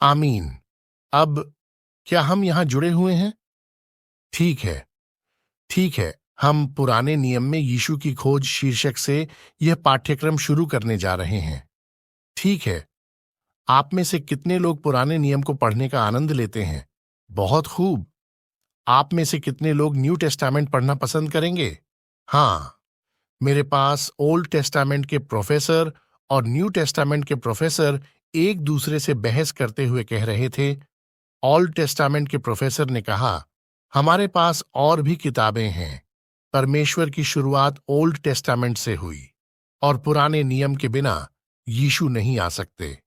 आमीन। अब क्या हम यहां जुड़े हुए हैं? ठीक है, ठीक है। हम पुराने नियम में यीशु की खोज शीर्षक से यह पाठ्यक्रम शुरू करने जा रहे हैं। ठीक है। आप में से कितने लोग पुराने नियम को पढ़ने का आनंद लेते हैं? बहुत खूब। आप में से कितने लोग न्यू टेस्टामेंट पढ़ना पसंद करेंगे? हाँ, मेरे पास ओल्ड टेस्टामेंट के प्रोफेसर और न्यू टेस्टामेंट के प्रोफेसर एक दूसरे से बहस करते हुए कह रहे थे। ओल्ड टेस्टामेंट के प्रोफेसर ने कहा, हमारे पास और भी किताबें हैं। परमेश्वर की शुरुआत ओल्ड टेस्टामेंट से हुई और पुराने नियम के बिना यीशु नहीं आ सकते।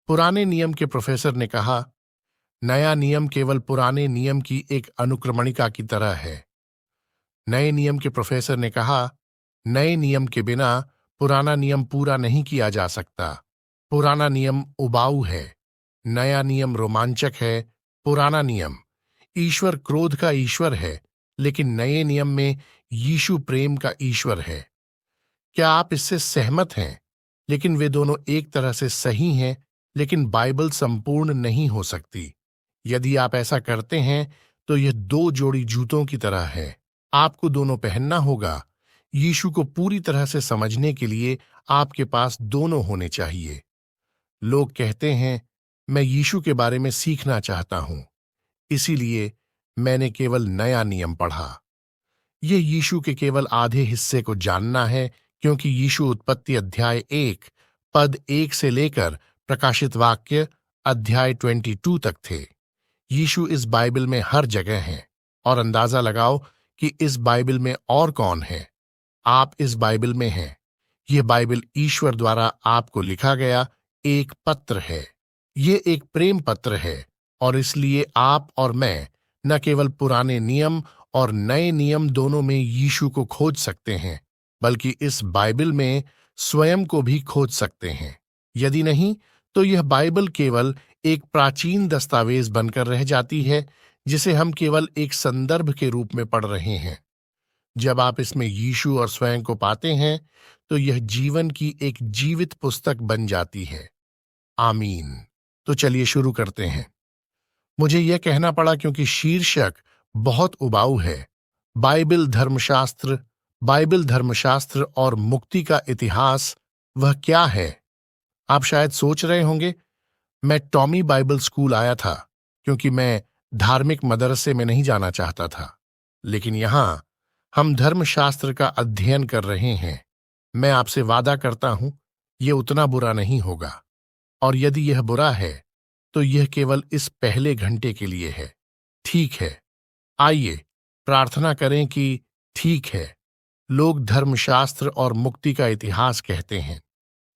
पुराने नियम के प्रोफेसर ने कहा, नया नियम केवल पुराने नियम की एक अनुक्रमणिका की तरह है। नए नियम के प्रोफेसर ने कहा, नए नियम के बिना पुराना नियम पूरा नहीं किया जा सकता। पुराना नियम उबाऊ है, नया नियम रोमांचक है। पुराना नियम ईश्वर क्रोध का ईश्वर है, लेकिन नए नियम में यीशु प्रेम का ईश्वर है। क्या आप इससे सहमत हैं? लेकिन वे दोनों एक तरह से सही हैं, लेकिन बाइबल संपूर्ण नहीं हो सकती। यदि आप ऐसा करते हैं तो यह दो जोड़ी जूतों की तरह है। आपको दोनों पहनना होगा। यीशु को पूरी तरह से समझने के लिए आपके पास दोनों होने चाहिए। लोग कहते हैं, मैं यीशु के बारे में सीखना चाहता हूं, इसीलिए मैंने केवल नया नियम पढ़ा। यह यीशु के केवल आधे हिस्से को जानना है, क्योंकि यीशु उत्पत्ति अध्याय 1 पद 1 से लेकर प्रकाशित वाक्य अध्याय 22 तक थे। यीशु इस बाइबल में हर जगह हैं, और अंदाजा लगाओ कि इस बाइबल में और कौन है। आप इस बाइबल में हैं। यह बाइबल ईश्वर द्वारा आपको लिखा गया एक पत्र है। यह एक प्रेम पत्र है, और इसलिए आप और मैं न केवल पुराने नियम और नए नियम दोनों में यीशु को खोज सकते हैं, बल्कि इस बाइबल में स्वयं को भी खोज सकते हैं। यदि नहीं, तो यह बाइबल केवल एक प्राचीन दस्तावेज बनकर रह जाती है, जिसे हम केवल एक संदर्भ के रूप में पढ़ रहे हैं। जब आप इसमें यीशु और स्वयं को पाते हैं, तो यह जीवन की एक जीवित पुस्तक बन जाती है। आमीन। तो चलिए शुरू करते हैं। मुझे यह कहना पड़ा क्योंकि शीर्षक बहुत उबाऊ है। बाइबल धर्मशास्त्र और मुक्ति का इतिहास, वह क्या है? आप शायद सोच रहे होंगे, मैं टॉमी बाइबल स्कूल आया था क्योंकि मैं धार्मिक मदरसे में नहीं जाना चाहता था। लेकिन यहां हम धर्मशास्त्र का अध्ययन कर रहे हैं। मैं आपसे वादा करता हूं, यह उतना बुरा नहीं होगा। और यदि यह बुरा है, तो यह केवल इस पहले घंटे के लिए है। ठीक है, आइए प्रार्थना करें कि ठीक है। लोग धर्मशास्त्र और मुक्ति का इतिहास कहते हैं।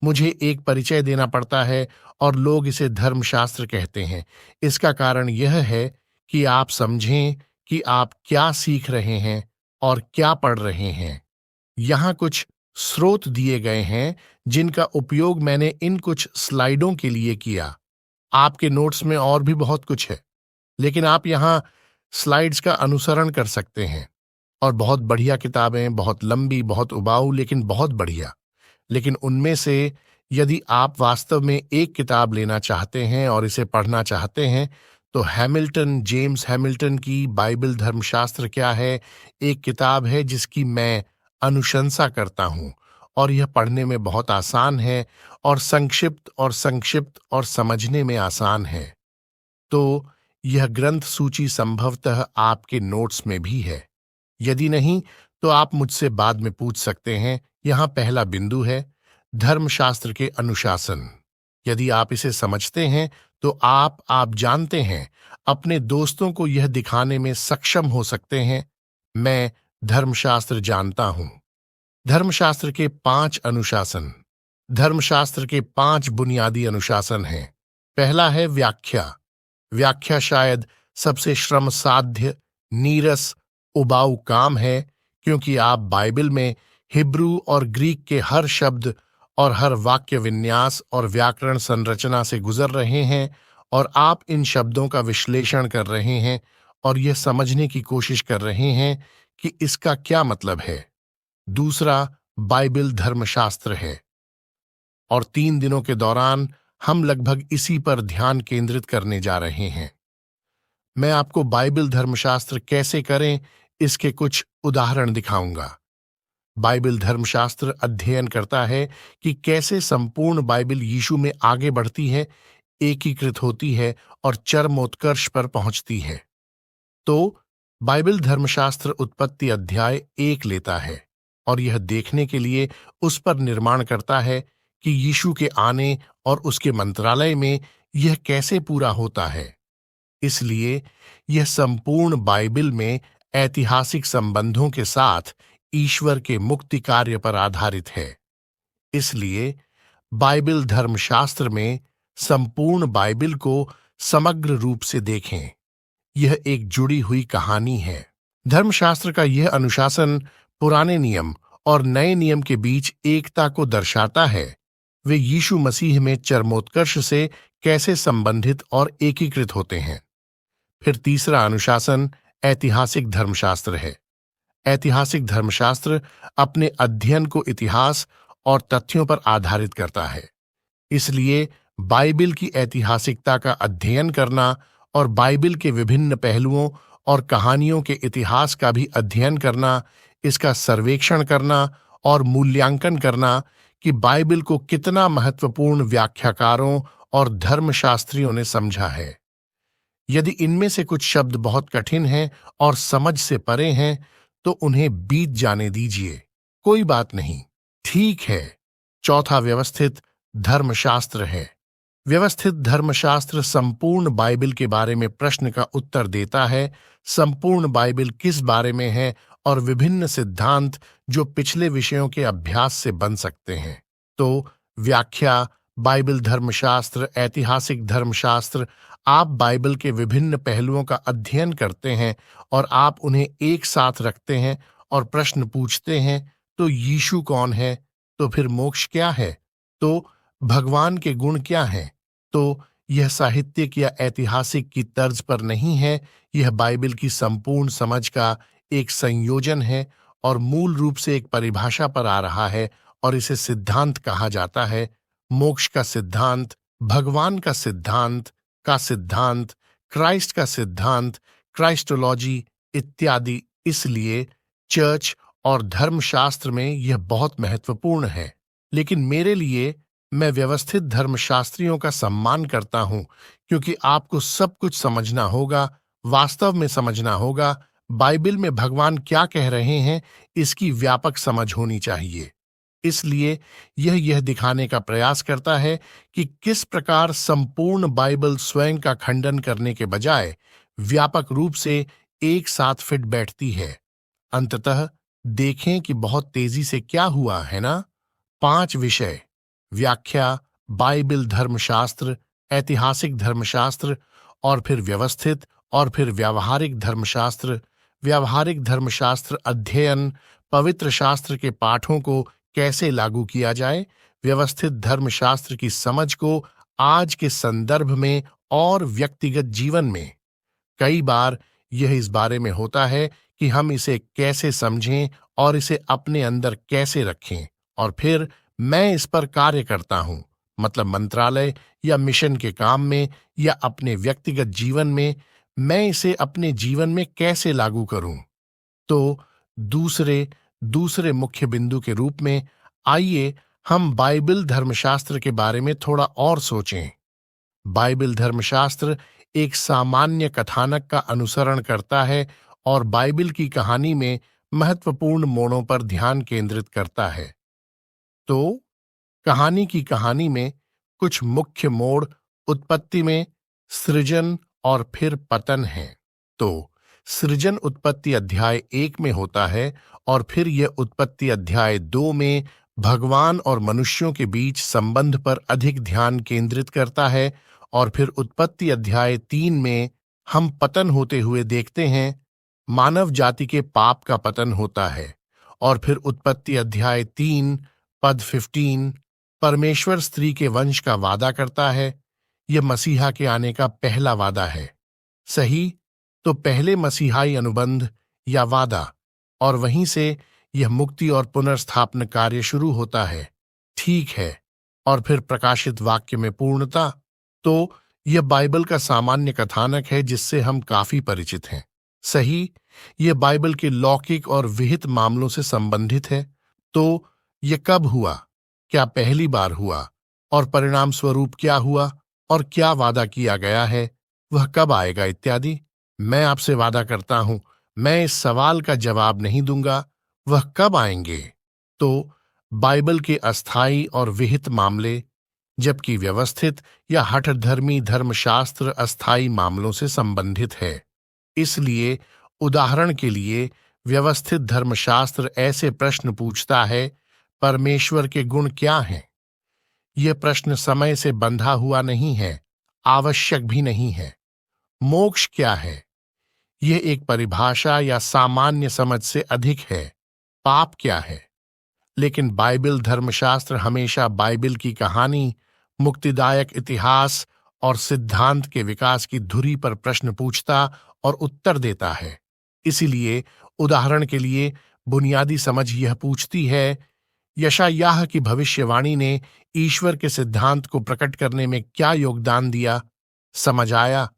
मुझे एक परिचय देना पड़ता है और लोग इसे धर्मशास्त्र कहते हैं। इसका कारण यह है कि आप समझें कि आप क्या सीख रहे हैं और क्या पढ़ रहे हैं। यहाँ कुछ स्रोत दिए गए हैं जिनका उपयोग मैंने इन कुछ स्लाइडों के लिए किया। आपके नोट्स में और भी बहुत कुछ है, लेकिन आप यहाँ स्लाइड्स का अनुसरण कर सकते हैं। और बहुत बढ़िया किताबें, बहुत लंबी, बहुत उबाऊ, लेकिन बहुत बढ़िया। लेकिन उनमें से यदि आप वास्तव में एक किताब लेना चाहते हैं और इसे पढ़ना चाहते हैं, तो जेम्स हैमिल्टन की बाइबल धर्मशास्त्र क्या है, एक किताब है जिसकी मैं अनुशंसा करता हूं, और यह पढ़ने में बहुत आसान है और संक्षिप्त और समझने में आसान है। तो यह ग्रंथ सूची संभवतः आपके नोट्स में भी है। यदि नहीं, तो आप मुझसे बाद में पूछ सकते हैं। यहां पहला बिंदु है धर्मशास्त्र के अनुशासन। यदि आप इसे समझते हैं, तो आप जानते हैं, अपने दोस्तों को यह दिखाने में सक्षम हो सकते हैं, मैं धर्मशास्त्र जानता हूं। धर्मशास्त्र के 5 अनुशासन। धर्मशास्त्र के 5 बुनियादी अनुशासन हैं। पहला है व्याख्या। व्याख्या शायद सबसे श्रम साध्य, नीरस, उबाऊ काम है, क्योंकि आप बाइबल में हिब्रू और ग्रीक के हर शब्द और हर वाक्य विन्यास और व्याकरण संरचना से गुजर रहे हैं, और आप इन शब्दों का विश्लेषण कर रहे हैं और यह समझने की कोशिश कर रहे हैं कि इसका क्या मतलब है। दूसरा बाइबल धर्मशास्त्र है, और 3 दिनों के दौरान हम लगभग इसी पर ध्यान केंद्रित करने जा रहे हैं। मैं आपको बाइबल धर्मशास्त्र कैसे करें इसके कुछ उदाहरण दिखाऊंगा। बाइबल धर्मशास्त्र अध्ययन करता है कि कैसे संपूर्ण बाइबल यीशु में आगे बढ़ती है, एकीकृत होती है और चरमोत्कर्ष पर पहुंचती है। तो बाइबल धर्मशास्त्र उत्पत्ति अध्याय 1 लेता है और यह देखने के लिए उस पर निर्माण करता है कि यीशु के आने और उसके मंत्रालय में यह कैसे पूरा होता है। इसलिए यह संपूर्ण बाइबल में ऐतिहासिक संबंधों के साथ ईश्वर के मुक्ति कार्य पर आधारित है। इसलिए बाइबल धर्मशास्त्र में संपूर्ण बाइबल को समग्र रूप से देखें। यह एक जुड़ी हुई कहानी है। धर्मशास्त्र का यह अनुशासन पुराने नियम और नए नियम के बीच एकता को दर्शाता है। वे यीशु मसीह में चरमोत्कर्ष से कैसे संबंधित और एकीकृत होते हैं। फिर तीसरा अनुशासन ऐतिहासिक धर्मशास्त्र है। ऐतिहासिक धर्मशास्त्र अपने अध्ययन को इतिहास और तथ्यों पर आधारित करता है। इसलिए बाइबल की ऐतिहासिकता का अध्ययन करना और बाइबल के विभिन्न पहलुओं और कहानियों के इतिहास का भी अध्ययन करना, इसका सर्वेक्षण करना और मूल्यांकन करना कि बाइबल को कितना महत्वपूर्ण व्याख्याकारों और धर्मशास्त्रियों ने समझा है। यदि इनमें से कुछ शब्द बहुत कठिन हैं और समझ से परे हैं तो उन्हें बीत जाने दीजिए, कोई बात नहीं, ठीक है। चौथा व्यवस्थित धर्मशास्त्र है। व्यवस्थित धर्मशास्त्र संपूर्ण बाइबल के बारे में प्रश्न का उत्तर देता है। संपूर्ण बाइबल किस बारे में है और विभिन्न सिद्धांत जो पिछले विषयों के अभ्यास से बन सकते हैं। तो व्याख्या, बाइबल धर्मशास्त्र, ऐतिहासिक धर्मशास्त्र, आप बाइबल के विभिन्न पहलुओं का अध्ययन करते हैं और आप उन्हें एक साथ रखते हैं और प्रश्न पूछते हैं, तो यीशु कौन है? तो फिर मोक्ष क्या है? तो भगवान के गुण क्या हैं? तो यह साहित्यिक या ऐतिहासिक की तर्ज पर नहीं है, यह बाइबल की संपूर्ण समझ का एक संयोजन है और मूल रूप से एक परिभाषा पर आ रहा है और इसे सिद्धांत कहा जाता है। मोक्ष का सिद्धांत, भगवान का सिद्धांत, क्राइस्ट का सिद्धांत, क्राइस्टोलॉजी इत्यादि। इसलिए चर्च और धर्मशास्त्र में यह बहुत महत्वपूर्ण है। लेकिन मेरे लिए, मैं व्यवस्थित धर्मशास्त्रियों का सम्मान करता हूं क्योंकि आपको सब कुछ समझना होगा, वास्तव में समझना होगा। बाइबल में भगवान क्या कह रहे हैं इसकी व्यापक समझ होनी चाहिए। इसलिए यह दिखाने का प्रयास करता है कि किस प्रकार संपूर्ण बाइबल स्वयं का खंडन करने के बजाय व्यापक रूप से एक साथ फिट बैठती है। अंततः देखें कि बहुत तेजी से क्या हुआ है ना। 5 विषय: व्याख्या, बाइबल धर्मशास्त्र, ऐतिहासिक धर्मशास्त्र, और फिर व्यवस्थित, और फिर व्यावहारिक धर्मशास्त्र। व्यावहारिक धर्मशास्त्र अध्ययन, पवित्र शास्त्र के पाठों को कैसे लागू किया जाए, व्यवस्थित धर्मशास्त्र की समझ को आज के संदर्भ में और व्यक्तिगत जीवन में। कई बार यह इस बारे में होता है कि हम इसे कैसे समझें और इसे अपने अंदर कैसे रखें, और फिर मैं इस पर कार्य करता हूं, मतलब मंत्रालय या मिशन के काम में या अपने व्यक्तिगत जीवन में, मैं इसे अपने जीवन में कैसे लागू करूं। तो दूसरे मुख्य बिंदु के रूप में आइए हम बाइबल धर्मशास्त्र के बारे में थोड़ा और सोचें। बाइबल धर्मशास्त्र एक सामान्य कथानक का अनुसरण करता है और बाइबल की कहानी में महत्वपूर्ण मोड़ों पर ध्यान केंद्रित करता है। तो कहानी में कुछ मुख्य मोड़ उत्पत्ति में सृजन और फिर पतन हैं। तो सृजन उत्पत्ति अध्याय 1 में होता है और फिर यह उत्पत्ति अध्याय 2 में भगवान और मनुष्यों के बीच संबंध पर अधिक ध्यान केंद्रित करता है, और फिर उत्पत्ति अध्याय 3 में हम पतन होते हुए देखते हैं, मानव जाति के पाप का पतन होता है। और फिर उत्पत्ति अध्याय 3 पद 15 परमेश्वर स्त्री के वंश का वादा करता है। यह मसीहा के आने का पहला वादा है, सही? तो पहले मसीहाई अनुबंध या वादा, और वहीं से यह मुक्ति और पुनर्स्थापन कार्य शुरू होता है। ठीक है, और फिर प्रकाशित वाक्य में पूर्णता, तो यह बाइबल का सामान्य कथानक है जिससे हम काफी परिचित हैं। सही, यह बाइबल के लौकिक और विहित मामलों से संबंधित है। तो यह कब हुआ, क्या पहली बार हुआ, और परिणाम स्वरूप क्या हुआ, और क्या वादा किया गया है, वह कब आएगा इत्यादि। मैं आपसे वादा करता हूं, मैं इस सवाल का जवाब नहीं दूंगा, वह कब आएंगे। तो बाइबल के अस्थायी और विहित मामले, जबकि व्यवस्थित या हठधर्मी धर्मशास्त्र अस्थायी मामलों से संबंधित है। इसलिए उदाहरण के लिए व्यवस्थित धर्मशास्त्र ऐसे प्रश्न पूछता है, परमेश्वर के गुण क्या हैं? यह प्रश्न समय से बंधा हुआ नहीं है, आवश्यक भी नहीं है। मोक्ष क्या है? यह एक परिभाषा या सामान्य समझ से अधिक है। पाप क्या है? लेकिन बाइबल धर्मशास्त्र हमेशा बाइबल की कहानी, मुक्तिदायक इतिहास और सिद्धांत के विकास की धुरी पर प्रश्न पूछता और उत्तर देता है। इसीलिए उदाहरण के लिए बुनियादी समझ यह पूछती है, यशायाह की भविष्यवाणी ने ईश्वर के सिद्धांत को प्रकट करने में क्या योगदान दिया? समझ आया?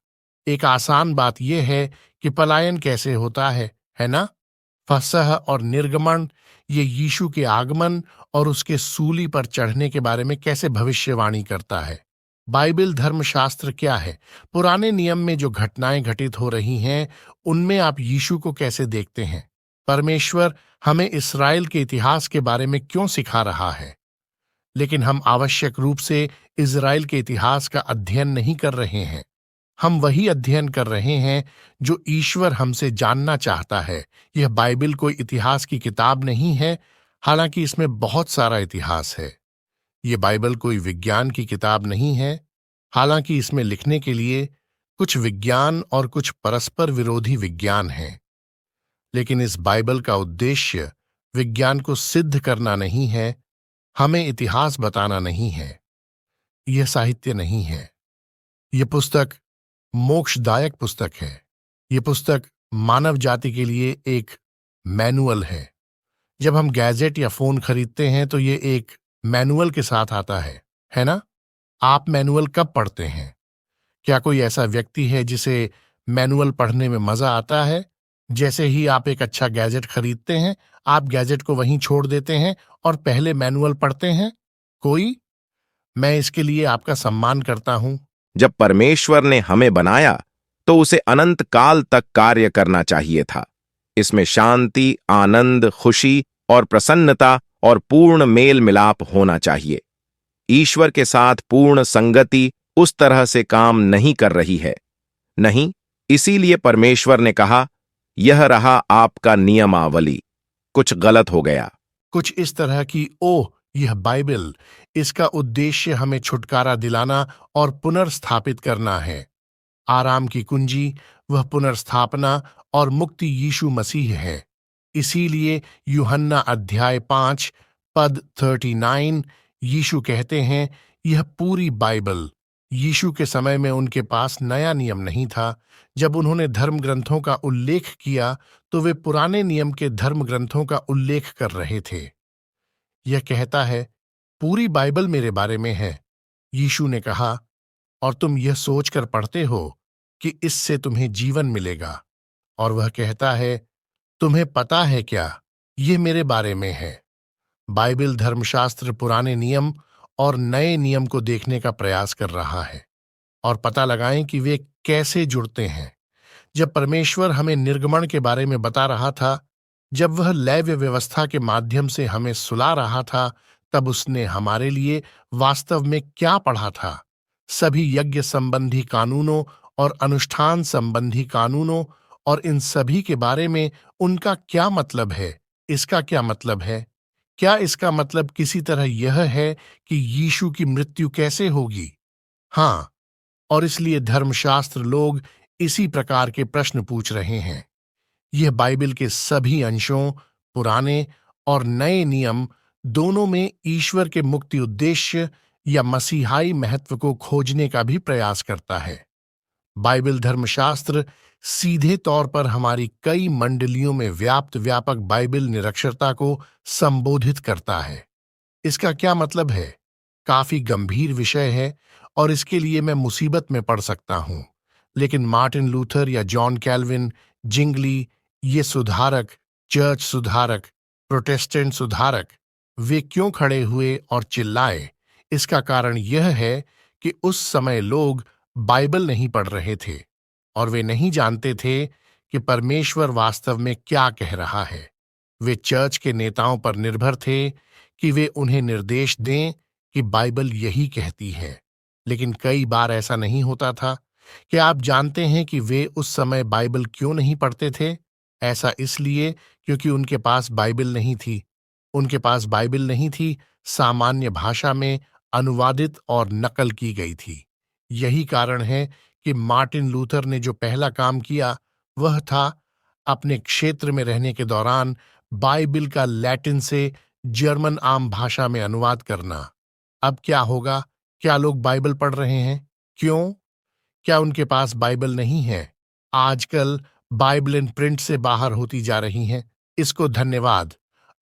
एक आसान बात यह है कि पलायन कैसे होता है ना? फसह और निर्गमन, ये यीशु के आगमन और उसके सूली पर चढ़ने के बारे में कैसे भविष्यवाणी करता है। बाइबल धर्मशास्त्र क्या है? पुराने नियम में जो घटनाएं घटित हो रही हैं, उनमें आप यीशु को कैसे देखते हैं? परमेश्वर हमें इस्राएल के इतिहास के बारे में क्यों सिखा रहा है? लेकिन हम आवश्यक रूप से इस्राएल के इतिहास का अध्ययन नहीं कर रहे हैं। हम वही अध्ययन कर रहे हैं जो ईश्वर हमसे जानना चाहता है। यह बाइबल कोई इतिहास की किताब नहीं है, हालांकि इसमें बहुत सारा इतिहास है। यह बाइबल कोई विज्ञान की किताब नहीं है, हालांकि इसमें लिखने के लिए कुछ विज्ञान और कुछ परस्पर विरोधी विज्ञान हैं। लेकिन इस बाइबल का उद्देश्य विज्ञान को सिद्ध करना नहीं है, हमें इतिहास बताना नहीं है। यह साहित्य नहीं है। यह पुस्तक मोक्षदायक पुस्तक है। यह पुस्तक मानव जाति के लिए एक मैनुअल है। जब हम गैजेट या फोन खरीदते हैं तो यह एक मैनुअल के साथ आता है ना? आप मैनुअल कब पढ़ते हैं? क्या कोई ऐसा व्यक्ति है जिसे मैनुअल पढ़ने में मजा आता है? जैसे ही आप एक अच्छा गैजेट खरीदते हैं, आप गैजेट को वहीं छोड़ देते हैं और पहले मैनुअल पढ़ते हैं? कोई? मैं इसके लिए आपका सम्मान करता हूं। जब परमेश्वर ने हमें बनाया तो उसे अनंत काल तक कार्य करना चाहिए था। इसमें शांति, आनंद, खुशी और प्रसन्नता और पूर्ण मेल मिलाप होना चाहिए। ईश्वर के साथ पूर्ण संगति उस तरह से काम नहीं कर रही है। नहीं, इसीलिए परमेश्वर ने कहा, यह रहा आपका नियमावली। कुछ गलत हो गया। कुछ इस तरह की, ओह, यह बाइबल, इसका उद्देश्य हमें छुटकारा दिलाना और पुनर्स्थापित करना है। आराम की कुंजी, वह पुनर्स्थापना और मुक्ति यीशु मसीह है। इसीलिए यूहन्ना अध्याय 5 पद 39 यीशु कहते हैं, यह पूरी बाइबल। यीशु के समय में उनके पास नया नियम नहीं था। जब उन्होंने धर्म ग्रंथों का उल्लेख किया तो वे पुराने नियम के धर्म ग्रंथों का उल्लेख कर रहे थे। यह कहता है, पूरी बाइबल मेरे बारे में है, यीशु ने कहा, और तुम यह सोचकर पढ़ते हो कि इससे तुम्हें जीवन मिलेगा। और वह कहता है, तुम्हें पता है क्या, यह मेरे बारे में है। बाइबल धर्मशास्त्र पुराने नियम और नए नियम को देखने का प्रयास कर रहा है और पता लगाएं कि वे कैसे जुड़ते हैं। जब परमेश्वर हमें निर्गमन के बारे में बता रहा था, जब वह लेव्य व्यवस्था के माध्यम से हमें सुला रहा था, तब उसने हमारे लिए वास्तव में क्या पढ़ा था? सभी यज्ञ संबंधी कानूनों और अनुष्ठान संबंधी कानूनों और इन सभी के बारे में उनका क्या मतलब है? इसका क्या मतलब है? क्या इसका मतलब किसी तरह यह है कि यीशु की मृत्यु कैसे होगी? हाँ, और इसलिए धर्मशास्त्र लोग इसी प्रकार के प्रश्न पूछ रहे हैं। यह बाइबल के सभी अंशों, पुराने और नए नियम दोनों में ईश्वर के मुक्ति उद्देश्य या मसीहाई महत्व को खोजने का भी प्रयास करता है। बाइबल धर्मशास्त्र सीधे तौर पर हमारी कई मंडलियों में व्यापक बाइबल निरक्षरता को संबोधित करता है। इसका क्या मतलब है? काफी गंभीर विषय है और इसके लिए मैं मुसीबत में पड़ सकता हूं। लेकिन मार्टिन लूथर या जॉन कैल्विन, जिंगली, ये सुधारक, चर्च सुधारक, प्रोटेस्टेंट सुधारक, वे क्यों खड़े हुए और चिल्लाए? इसका कारण यह है कि उस समय लोग बाइबल नहीं पढ़ रहे थे और वे नहीं जानते थे कि परमेश्वर वास्तव में क्या कह रहा है। वे चर्च के नेताओं पर निर्भर थे कि वे उन्हें निर्देश दें कि बाइबल यही कहती है। लेकिन कई बार ऐसा नहीं होता था। क्या आप जानते हैं कि वे उस समय बाइबल क्यों नहीं पढ़ते थे? ऐसा इसलिए क्योंकि उनके पास बाइबल नहीं थी। उनके पास बाइबल नहीं थी, सामान्य भाषा में अनुवादित और नकल की गई थी। यही कारण है कि मार्टिन लूथर ने जो पहला काम किया वह था अपने क्षेत्र में रहने के दौरान बाइबल का लैटिन से जर्मन आम भाषा में अनुवाद करना। अब क्या होगा? क्या लोग बाइबल पढ़ रहे हैं? क्यों? क्या उनके पास बाइबल नहीं है? आजकल बाइबल इन प्रिंट से बाहर होती जा रही हैं। इसको धन्यवाद।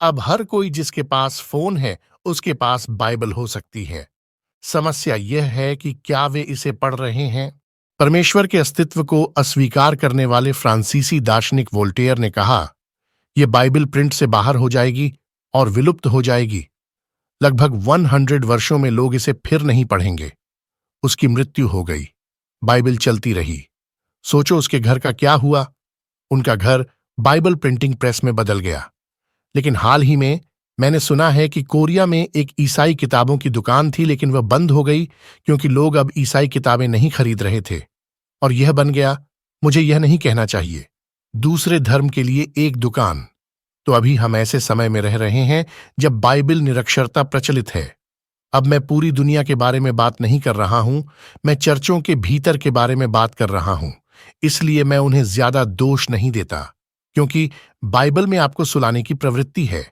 अब हर कोई जिसके पास फोन है उसके पास बाइबल हो सकती है। समस्या यह है कि क्या वे इसे पढ़ रहे हैं? परमेश्वर के अस्तित्व को अस्वीकार करने वाले फ्रांसीसी दार्शनिक वोल्टेयर ने कहा, यह बाइबल प्रिंट से बाहर हो जाएगी और विलुप्त हो जाएगी। लगभग 100 वर्षों में लोग इसे फिर नहीं पढ़ेंगे। उसकी मृत्यु हो गई। बाइबल चलती रही। सोचो उसके घर का क्या हुआ? उनका घर बाइबल प्रिंटिंग प्रेस में बदल गया। लेकिन हाल ही में मैंने सुना है कि कोरिया में एक ईसाई किताबों की दुकान थी, लेकिन वह बंद हो गई क्योंकि लोग अब ईसाई किताबें नहीं खरीद रहे थे। और यह बन गया, मुझे यह नहीं कहना चाहिए, दूसरे धर्म के लिए एक दुकान। तो अभी हम ऐसे समय में रह रहे हैं जब बाइबल निरक्षरता प्रचलित है। अब मैं पूरी दुनिया के बारे में बात नहीं कर रहा हूं, मैं चर्चों के भीतर के बारे में बात कर रहा हूं। इसलिए मैं उन्हें ज्यादा दोष नहीं देता, क्योंकि बाइबल में आपको सुलाने की प्रवृत्ति है।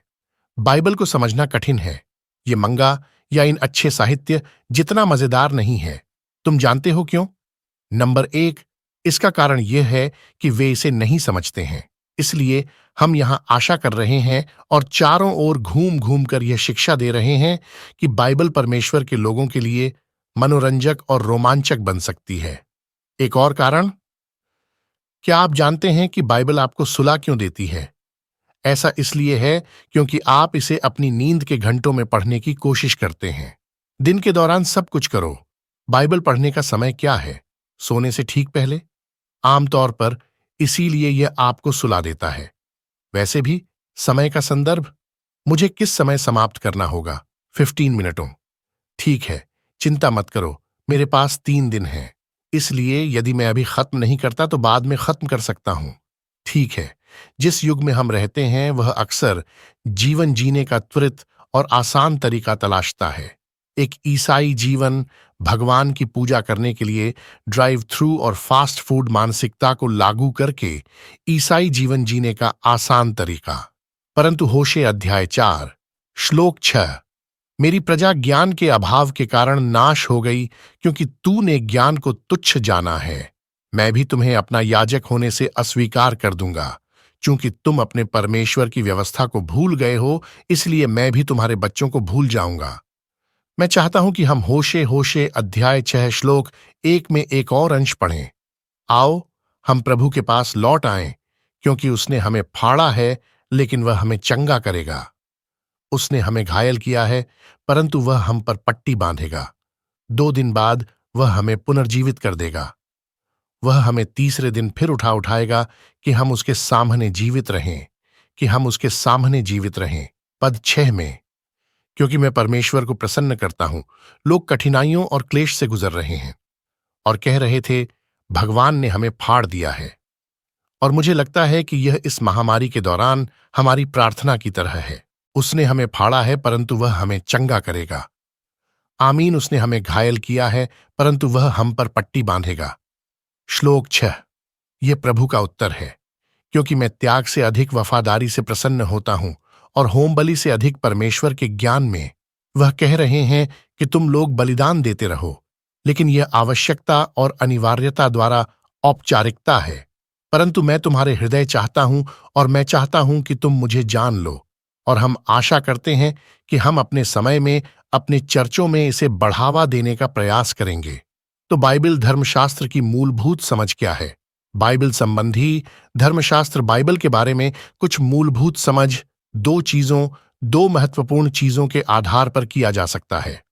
बाइबल को समझना कठिन है। ये मंगा या इन अच्छे साहित्य जितना मजेदार नहीं है। तुम जानते हो क्यों? नंबर 1, इसका कारण यह है कि वे इसे नहीं समझते हैं। इसलिए हम यहां आशा कर रहे हैं और चारों ओर घूम घूम कर यह शिक्षा दे रहे हैं कि बाइबल परमेश्वर के लोगों के लिए मनोरंजक और रोमांचक बन सकती है। एक और कारण, क्या आप जानते हैं कि बाइबल आपको सुला क्यों देती है? ऐसा इसलिए है क्योंकि आप इसे अपनी नींद के घंटों में पढ़ने की कोशिश करते हैं। दिन के दौरान सब कुछ करो। बाइबल पढ़ने का समय क्या है? सोने से ठीक पहले। आमतौर पर इसीलिए यह आपको सुला देता है। वैसे भी समय का संदर्भ, मुझे किस समय समाप्त करना होगा? 15 मिनटों। ठीक है, चिंता मत करो, मेरे पास 3 दिन हैं। इसलिए यदि मैं अभी खत्म नहीं करता तो बाद में खत्म कर सकता हूं। ठीक है, जिस युग में हम रहते हैं वह अक्सर जीवन जीने का त्वरित और आसान तरीका तलाशता है। एक ईसाई जीवन भगवान की पूजा करने के लिए ड्राइव थ्रू और फास्ट फूड मानसिकता को लागू करके ईसाई जीवन जीने का आसान तरीका। परंतु होशे अध्याय 4 श्लोक 6, मेरी प्रजा ज्ञान के अभाव के कारण नाश हो गई क्योंकि तूने ज्ञान को तुच्छ जाना है। मैं भी तुम्हें अपना याजक होने से अस्वीकार कर दूंगा। चूंकि तुम अपने परमेश्वर की व्यवस्था को भूल गए हो, इसलिए मैं भी तुम्हारे बच्चों को भूल जाऊंगा। मैं चाहता हूं कि हम होशे अध्याय 6 श्लोक 1 में एक और अंश पढ़ें। आओ हम प्रभु के पास लौट आएं, क्योंकि उसने हमें फाड़ा है लेकिन वह हमें चंगा करेगा। उसने हमें घायल किया है परंतु वह हम पर पट्टी बांधेगा। 2 दिन बाद वह हमें पुनर्जीवित कर देगा। वह हमें तीसरे दिन फिर उठाएगा कि हम उसके सामने जीवित रहें, कि हम उसके सामने जीवित रहें। पद 6 में, क्योंकि मैं परमेश्वर को प्रसन्न करता हूं। लोग कठिनाइयों और क्लेश से गुजर रहे हैं और कह रहे थे भगवान ने हमें फाड़ दिया है। और मुझे लगता है कि यह इस महामारी के दौरान हमारी प्रार्थना की तरह है। उसने हमें फाड़ा है परंतु वह हमें चंगा करेगा। आमीन। उसने हमें घायल किया है परंतु वह हम पर पट्टी बांधेगा। श्लोक 6, यह प्रभु का उत्तर है, क्योंकि मैं त्याग से अधिक वफादारी से प्रसन्न होता हूं और होमबलि से अधिक परमेश्वर के ज्ञान में। वह कह रहे हैं कि तुम लोग बलिदान देते रहो, लेकिन यह आवश्यकता और अनिवार्यता द्वारा औपचारिकता है। परंतु मैं तुम्हारे हृदय चाहता हूं और मैं चाहता हूं कि तुम मुझे जान लो। और हम आशा करते हैं कि हम अपने समय में अपने चर्चों में इसे बढ़ावा देने का प्रयास करेंगे। तो बाइबल धर्मशास्त्र की मूलभूत समझ क्या है? बाइबल संबंधी धर्मशास्त्र बाइबल के बारे में कुछ मूलभूत समझ दो महत्वपूर्ण चीजों के आधार पर किया जा सकता है।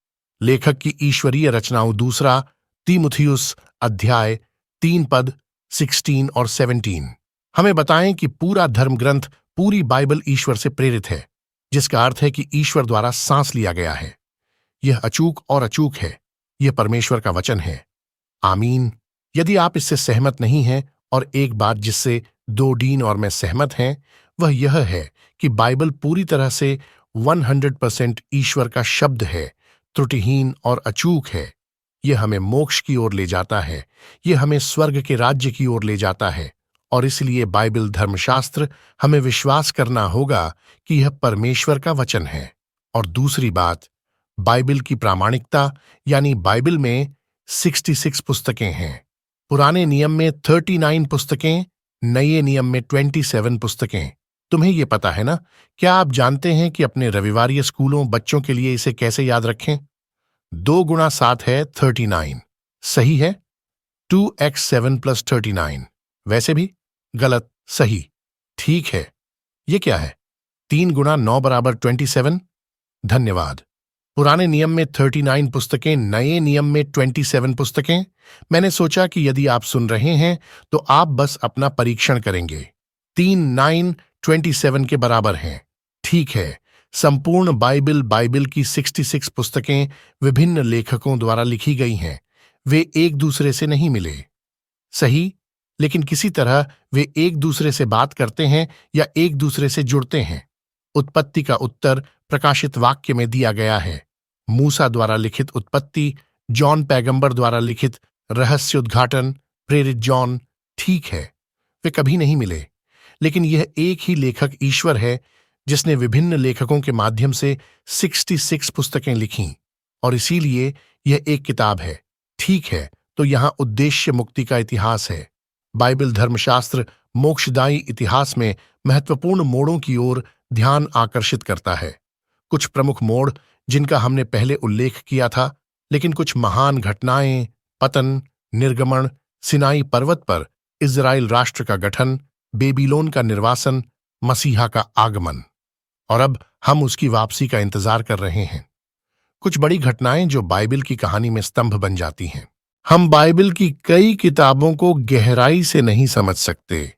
लेखक की ईश्वरीय रचनाओं, दूसरा तीमुथियुस अध्याय 3 पद 16 और 17 हमें बताएं कि पूरा धर्म ग्रंथ, पूरी बाइबल ईश्वर से प्रेरित है, जिसका अर्थ है कि ईश्वर द्वारा सांस लिया गया है। यह अचूक और अचूक है। यह परमेश्वर का वचन है। आमीन। यदि आप इससे सहमत नहीं हैं, और एक बात जिससे दो डीन और मैं सहमत हैं, वह यह है कि बाइबल पूरी तरह से 100% ईश्वर का शब्द है, त्रुटिहीन और अचूक है। यह हमें मोक्ष की ओर ले जाता है। यह हमें स्वर्ग के राज्य की ओर ले जाता है। और इसलिए बाइबल धर्मशास्त्र हमें विश्वास करना होगा कि यह परमेश्वर का वचन है। और दूसरी बात, बाइबल की प्रामाणिकता, यानी बाइबल में 66 पुस्तकें हैं। पुराने नियम में 39 पुस्तकें, नए नियम में 27 पुस्तकें। तुम्हें यह पता है ना? क्या आप जानते हैं कि अपने रविवारीय स्कूलों बच्चों के लिए इसे कैसे याद रखें? 2 गुणा 7 है 39। सही है? 2x7 + 39। वैसे भी गलत, सही। ठीक है। ये क्या है? 3 गुणा 9 = 27। धन्यवाद। पुराने नियम में 39 पुस्तकें, नए नियम में 27 पुस्तकें। मैंने सोचा कि यदि आप सुन रहे हैं तो आप बस अपना परीक्षण करेंगे। 3 9 27 के बराबर हैं। ठीक है। संपूर्ण बाइबल की 66 पुस्तकें विभिन्न लेखकों द्वारा लिखी गई हैं। वे एक दूसरे से नहीं मिले, सही, लेकिन किसी तरह वे एक दूसरे से बात करते हैं या एक दूसरे से जुड़ते हैं। उत्पत्ति का उत्तर प्रकाशित वाक्य में दिया गया है। मूसा द्वारा लिखित उत्पत्ति, जॉन पैगंबर द्वारा लिखित रहस्य उद्घाटन, प्रेरित जॉन। ठीक है, वे कभी नहीं मिले, लेकिन यह एक ही लेखक ईश्वर है जिसने विभिन्न लेखकों के माध्यम से 66 पुस्तकें लिखीं, और इसीलिए यह एक किताब है। ठीक है, तो यहां उद्देश्य मुक्ति का इतिहास है। बाइबल धर्मशास्त्र मोक्षदायी इतिहास में महत्वपूर्ण मोड़ों की ओर ध्यान आकर्षित करता है। कुछ प्रमुख मोड़ जिनका हमने पहले उल्लेख किया था, लेकिन कुछ महान घटनाएं, पतन, निर्गमन, सिनाई पर्वत पर इज़राइल राष्ट्र का गठन, बेबीलोन का निर्वासन, मसीहा का आगमन, और अब हम उसकी वापसी का इंतजार कर रहे हैं। कुछ बड़ी घटनाएं जो बाइबल की कहानी में स्तंभ बन जाती हैं। हम बाइबल की कई किताबों को गहराई से नहीं समझ सकते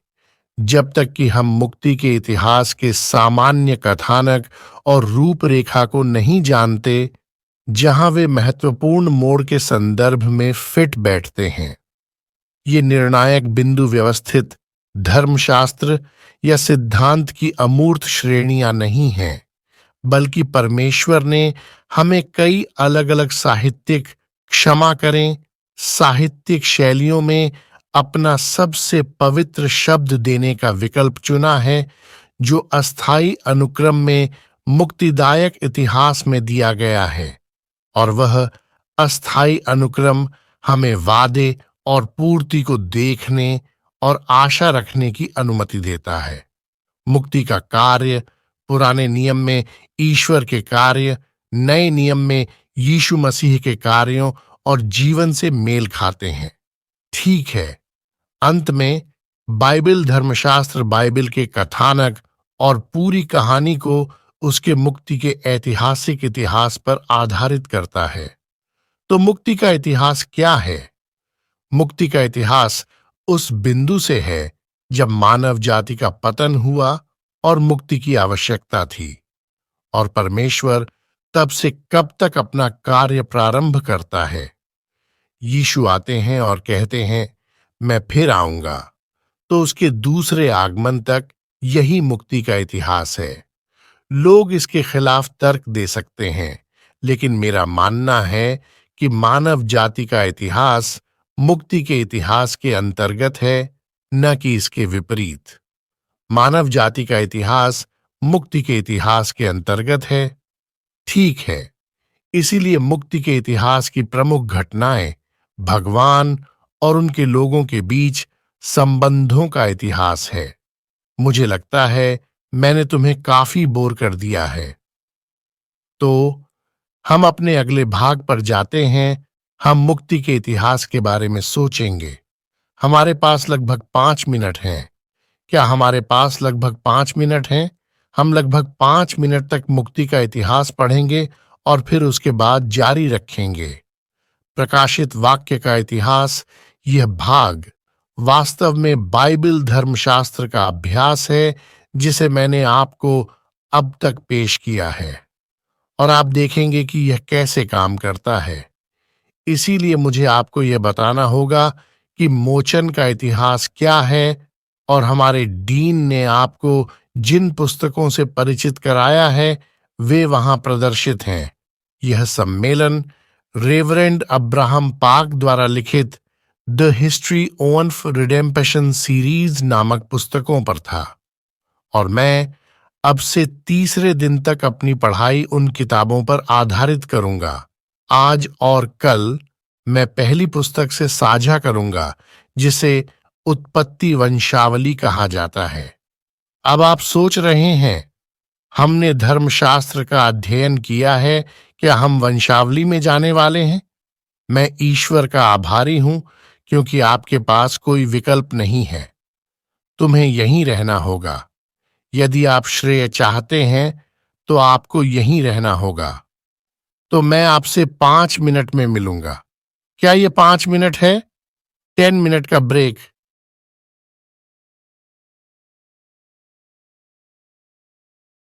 जब तक कि हम मुक्ति के इतिहास के सामान्य कथानक और रूपरेखा को नहीं जानते, जहां वे महत्वपूर्ण मोड़ के संदर्भ में फिट बैठते हैं। ये निर्णायक बिंदु व्यवस्थित धर्मशास्त्र या सिद्धांत की अमूर्त श्रेणियां नहीं हैं, बल्कि परमेश्वर ने हमें कई अलग अलग साहित्यिक शैलियों में अपना सबसे पवित्र शब्द देने का विकल्प चुना है, जो अस्थायी अनुक्रम में मुक्तिदायक इतिहास में दिया गया है। और वह अस्थायी अनुक्रम हमें वादे और पूर्ति को देखने और आशा रखने की अनुमति देता है। मुक्ति का कार्य पुराने नियम में ईश्वर के कार्य, नए नियम में यीशु मसीह के कार्यों और जीवन से मेल खाते हैं। ठीक है, अंत में बाइबल धर्मशास्त्र बाइबल के कथानक और पूरी कहानी को उसके मुक्ति के ऐतिहासिक इतिहास पर आधारित करता है। तो मुक्ति का इतिहास क्या है? मुक्ति का इतिहास उस बिंदु से है जब मानव जाति का पतन हुआ और मुक्ति की आवश्यकता थी, और परमेश्वर तब से कब तक अपना कार्य प्रारंभ करता है। यीशु आते हैं और कहते हैं, मैं फिर आऊंगा। तो उसके दूसरे आगमन तक यही मुक्ति का इतिहास है। लोग इसके खिलाफ तर्क दे सकते हैं, लेकिन मेरा मानना है कि मानव जाति का इतिहास मुक्ति के इतिहास के अंतर्गत है, न कि इसके विपरीत। मानव जाति का इतिहास मुक्ति के इतिहास के अंतर्गत है। ठीक है, इसीलिए मुक्ति के इतिहास की प्रमुख घटनाएं भगवान और उनके लोगों के बीच संबंधों का इतिहास है। मुझे लगता है मैंने तुम्हें काफी बोर कर दिया है। तो हम अपने अगले भाग पर जाते हैं। हम मुक्ति के इतिहास के बारे में सोचेंगे। हमारे पास लगभग 5 मिनट हैं। क्या हमारे पास लगभग 5 मिनट हैं? हम लगभग 5 मिनट तक मुक्ति का इतिहास पढ़ेंगे और फिर उसके बाद जारी रखेंगे। प्रकाशित वाक्य का इतिहास, यह भाग वास्तव में बाइबल धर्मशास्त्र का अभ्यास है जिसे मैंने आपको अब तक पेश किया है, और आप देखेंगे कि यह कैसे काम करता है। इसीलिए मुझे आपको यह बताना होगा कि मोचन का इतिहास क्या है, और हमारे डीन ने आपको जिन पुस्तकों से परिचित कराया है वे वहां प्रदर्शित हैं। यह सम्मेलन रेवरेंड अब्राहम पाक द्वारा लिखित the history of redemption series नामक पुस्तकों पर था, और मैं अब से तीसरे दिन तक अपनी पढ़ाई उन किताबों पर आधारित करूंगा। आज और कल मैं पहली पुस्तक से साझा करूंगा जिसे उत्पत्ति वंशावली कहा जाता है। अब आप सोच रहे हैं, हमने धर्मशास्त्र का अध्ययन किया है, क्या हम वंशावली में जाने वाले हैं? मैं ईश्वर का आभारी हूं क्योंकि आपके पास कोई विकल्प नहीं है। तुम्हें यहीं रहना होगा। यदि आप श्रेय चाहते हैं तो आपको यहीं रहना होगा। तो मैं आपसे 5 मिनट में मिलूंगा। क्या ये 5 मिनट है? 10 मिनट का ब्रेक